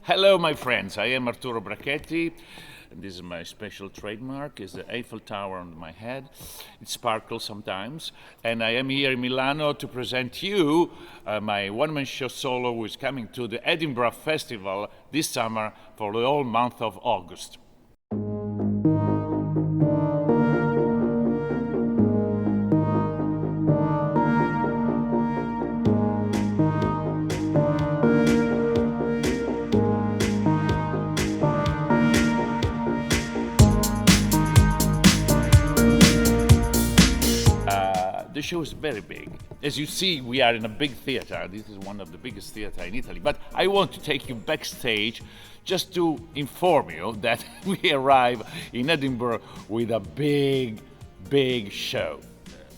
Hello, my friends. I am Arturo Brachetti, and this is my special trademark. Is the Eiffel Tower on my head. It sparkles sometimes, and I am here in Milano to present you my one-man show solo, who is coming to the Edinburgh Festival this summer for the whole month of August. The show is very big. As you see, we are in a big theater. This is one of the biggest theaters in Italy. But I want to take you backstage just to inform you that we arrive in Edinburgh with a big show.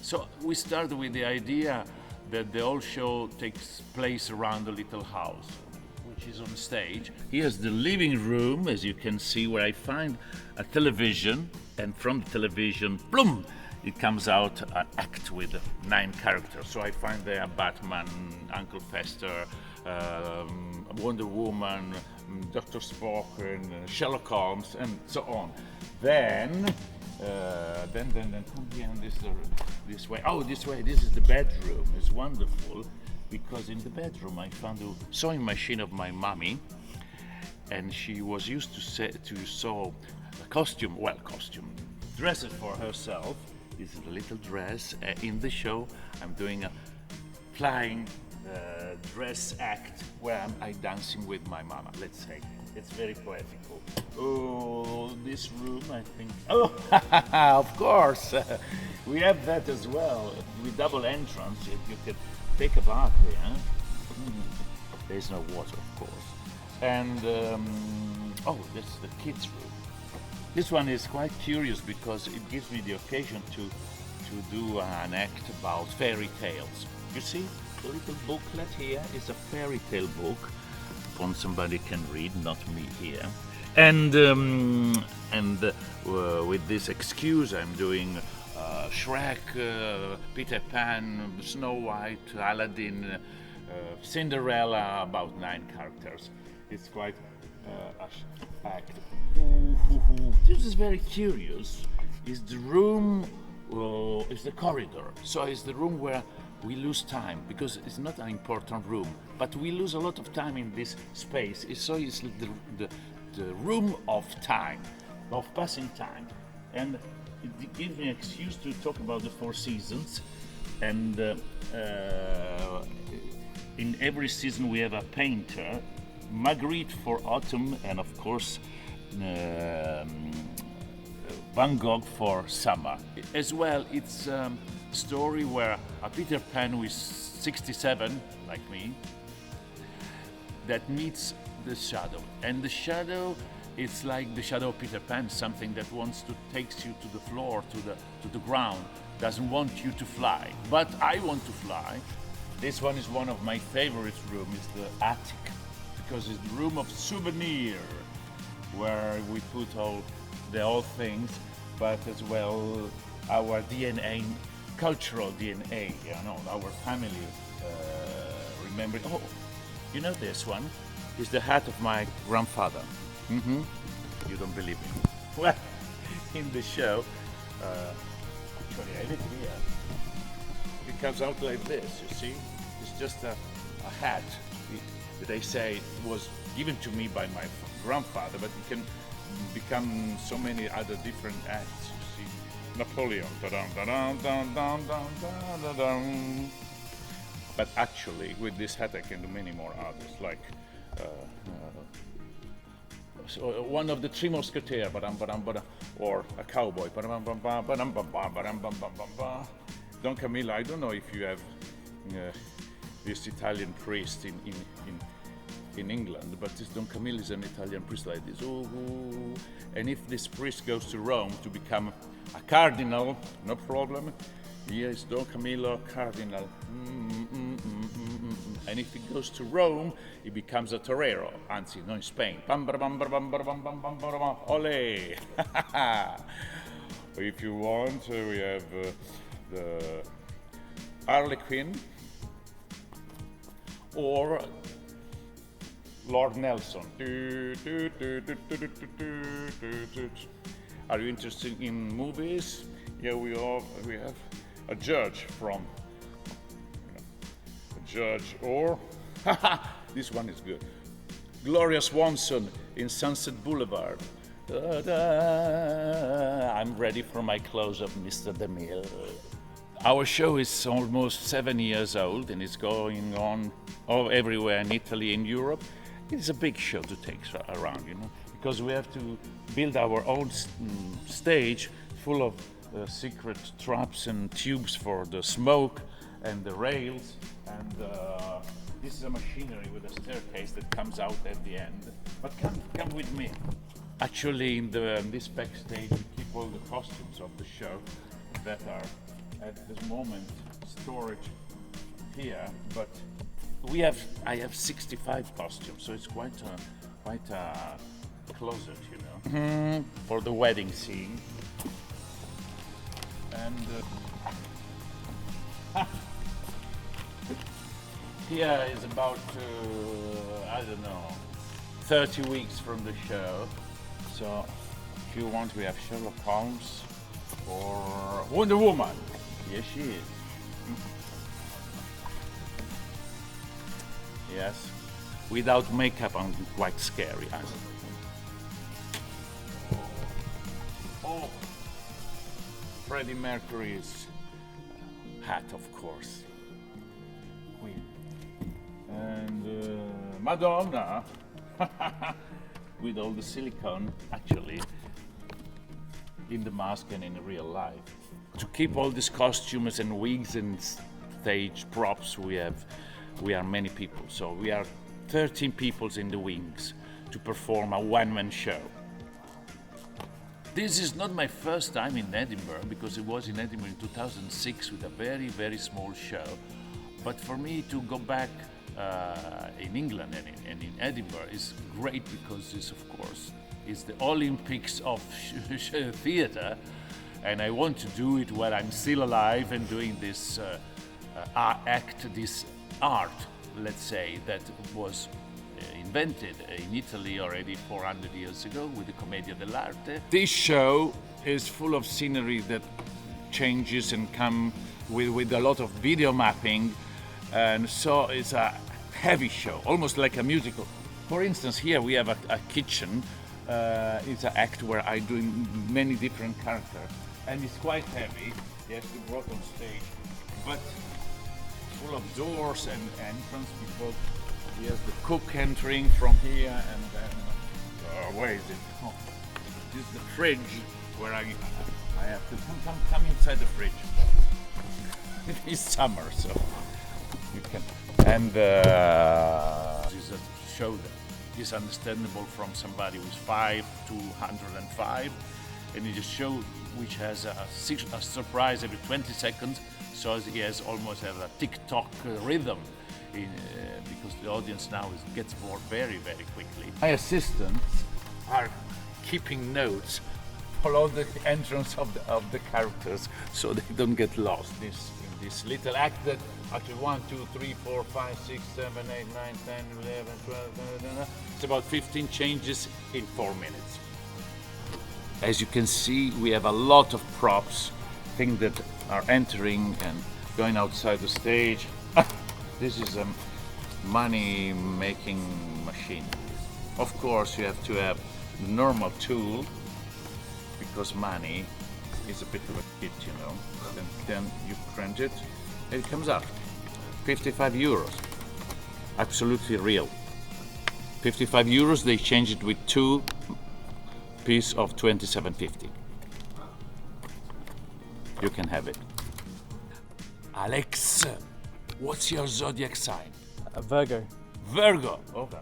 So we started with the idea that the whole show takes place around a little house, which is on stage. Here's the living room, as you can see, where I find a television, and from the television, boom! It comes out an act with 9 characters. So I find there Batman, Uncle Fester, Wonder Woman, Dr. Spock, and Sherlock Holmes, and so on. Then come here this way. Oh, this way. This is the bedroom. It's wonderful because in the bedroom I found a sewing machine of my mommy, and she was used to sew costume dresses for herself. This is a little dress. In the show, I'm doing a flying dress act where I'm dancing with my mama, let's say. It's very poetical. Oh, this room, I think. Oh, of course. We have that as well. With double entrance, you can take a bath there. There's no water, of course. And, this is the kids' room. This one is quite curious because it gives me the occasion to do an act about fairy tales. You see, the little booklet here is a fairy tale book. One somebody can read, not me here. And with this excuse, I'm doing Shrek, Peter Pan, Snow White, Aladdin, Cinderella, about 9 characters. It's quite act. This is very curious. Is the room, is the corridor. So it's the room where we lose time because it's not an important room, but we lose a lot of time in this space. It's the room of time, of passing time, and it gives me an excuse to talk about the 4 seasons. And in every season we have a painter. Magritte for autumn, and of course Van Gogh for summer. As well, it's a story where a Peter Pan who is 67, like me, that meets the shadow. And the shadow, it's like the shadow of Peter Pan, something that takes you to the floor, to the ground, doesn't want you to fly. But I want to fly. This one is one of my favorite rooms, is the attic. Because it's the room of souvenir, where we put all the old things, but as well our DNA, cultural DNA, our family. Remember? Oh, you know this one is the hat of my grandfather. You don't believe me? Well, in the show, actually I have it here. It comes out like this. You see, it's just a hat. They say it was given to me by my grandfather, but it can become so many other different acts. You see, Napoleon, but actually, with this hat, I can do many more others, like one of the 3 Musketeers, or a cowboy. Don Camillo. I don't know if you have. This Italian priest in England, but this Don Camillo is an Italian priest like this. And if this priest goes to Rome to become a cardinal, no problem. Here is Don Camillo, cardinal. And if he goes to Rome, he becomes a torero. Anzi, no, in Spain. Ole! If you want, we have the Harlequin, or Lord Nelson. Are you interested in movies? Yeah, we have a judge from a judge, or this one is good. Gloria Swanson in Sunset Boulevard. I'm ready for my close-up, Mr. DeMille. Our show is almost 7 years old and it's going on everywhere in Italy and Europe. It's a big show to take around, because we have to build our own stage full of secret traps and tubes for the smoke and the rails. And this is a machinery with a staircase that comes out at the end. But come with me. Actually, in this backstage, we keep all the costumes of the show that are at this moment storage here. But I have 65 costumes, so it's quite a closet, for the wedding scene. And here is about, 30 weeks from the show. So if you want, we have Sherlock Holmes or Wonder Woman. Yes, she is. Yes. Without makeup, I'm quite scary. Oh, Freddie Mercury's hat, of course. Queen. And Madonna, with all the silicone, actually, in the mask and in real life. To keep all these costumes and wigs and stage props, we are many people. So we are 13 people in the wings to perform a one-man show. This is not my first time in Edinburgh, because it was in Edinburgh in 2006 with a very, very small show. But for me to go back in England and in Edinburgh is great, because this, of course, is the Olympics of theatre, and I want to do it while I'm still alive and doing this this art, let's say, that was invented in Italy already 400 years ago with the Commedia dell'arte. This show is full of scenery that changes and come with a lot of video mapping, and so it's a heavy show, almost like a musical. For instance, here we have a kitchen. It's an act where I do many different characters, and it's quite heavy. Yes, we brought on stage, but full of doors and entrance, because here's the cook entering from here, and then where is it? Oh, this is the fridge where I have to come inside the fridge. It's summer, so you can. And this is a show that is understandable from somebody who's 5 to 105, and it's a show which has a surprise every 20 seconds, so he has almost a TikTok rhythm, because the audience now gets bored very, very quickly. My assistants are keeping notes for all the entrance of the characters, so they don't get lost. This little act that actually 1, 2, 3, 4, 5, 6, 7, 8, 9, 10, 11, 12, it's about 15 changes in 4 minutes. As you can see, we have a lot of props, things that are entering and going outside the stage. This is a money-making machine. Of course, you have to have the normal tool, because money is a bit of a hit, And then you print it, and it comes out. 55 euros. Absolutely real. 55 euros, they change it with 2 pieces of 27.50. You can have it. Alex, what's your zodiac sign? Virgo. Virgo. Okay.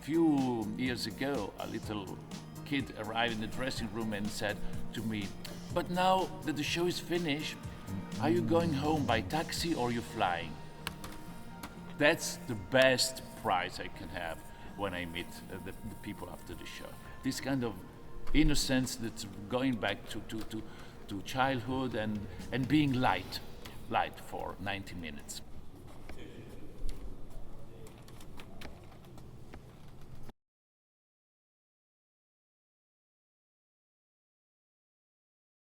Few years ago, a little kid arrived in the dressing room and said to me, "But now that the show is finished, are you going home by taxi or are you flying?" That's the best prize I can have when I meet the people after the show. This kind of innocence that's going back to childhood and being light for 90 minutes.